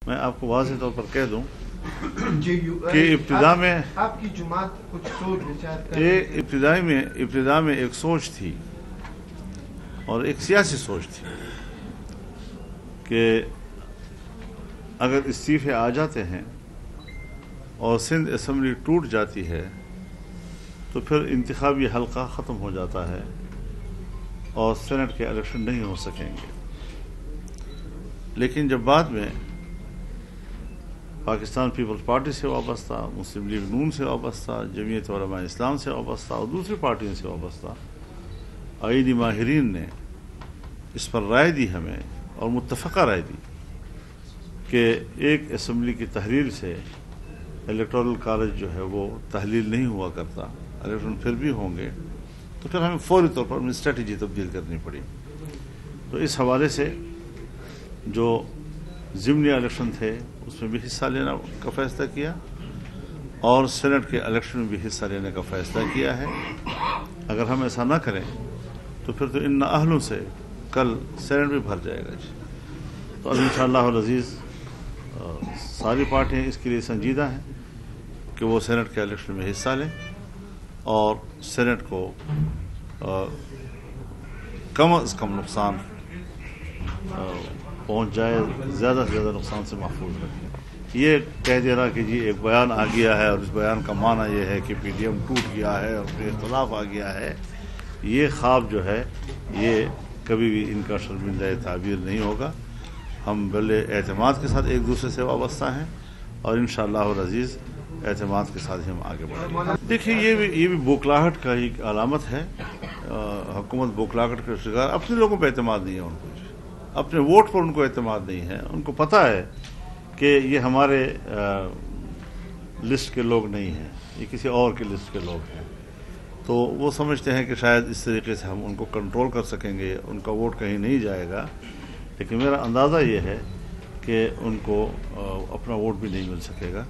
मैं आपको वाज़ेह तौर पर कह दूं कि इब्तिदा में आपकी जमात कुछ सोच विचार इब्तिदा में एक सोच थी और एक सियासी सोच थी कि अगर इस्तीफे आ जाते हैं और सिंध असम्बली टूट जाती है तो फिर इंतखाबी हल्का ख़त्म हो जाता है और सेनेट के इलेक्शन नहीं हो सकेंगे। लेकिन जब बाद में पाकिस्तान पीपल्स पार्टी से वाबस्ता, मुस्लिम लीग नून से वाबस्ता, जमीयत उलमा इस्लाम से वाबस्ता और दूसरी पार्टियों से वाबस्ता आईनी माहिरीन ने इस पर राय दी हमें और मुत्तफ़क़ा राय दी कि एक असम्बली की तहरीर से इलेक्टोरल कॉलेज जो है वो तहलील नहीं हुआ करता, इलेक्शन फिर भी होंगे, तो फिर हमें फौरी तौर पर अपनी स्ट्रेटजी तब्दील करनी पड़ी। तो इस हवाले से जो ज़िमनी इलेक्शन थे उसमें भी हिस्सा लेना का फ़ैसला किया और सेनेट के इलेक्शन में भी हिस्सा लेने का फ़ैसला किया है। अगर हम ऐसा ना करें तो फिर तो इन अहलों से कल सेनेट भी भर जाएगा जी। तो अब इंशाअल्लाह अज़ीज़ सारी पार्टियाँ इसके लिए संजीदा हैं कि वो सेनेट के इलेक्शन में हिस्सा लें और सेनेट को कम अज़ कम नुकसान पहुंच जाए, ज़्यादा से ज़्यादा नुकसान से महफूज रखें। ये कह देना कि जी एक बयान आ गया है और इस बयान का माना ये है कि पीडीएम टूट गया है और फिर इख्तलाफ आ गया है, ये ख्वाब जो है ये कभी भी इनका शर्मिंदा ताबीर नहीं होगा। हम बल्ले एतमाद के साथ एक दूसरे से वाबस्ता हैं और इंशाअल्लाह अज़ीज़ एतमाद के साथ ही हम आगे बढ़ेंगे। देखिए ये भी बौखलाहट का ही अलामत है। हुकूमत बौखलाहट के शिकार, अपने लोगों पर एतमाद नहीं है, उनको अपने वोट पर उनको एतमाद नहीं है। उनको पता है कि ये हमारे लिस्ट के लोग नहीं हैं, ये किसी और के लिस्ट के लोग हैं, तो वो समझते हैं कि शायद इस तरीके से हम उनको कंट्रोल कर सकेंगे, उनका वोट कहीं नहीं जाएगा। लेकिन मेरा अंदाज़ा ये है कि उनको अपना वोट भी नहीं मिल सकेगा।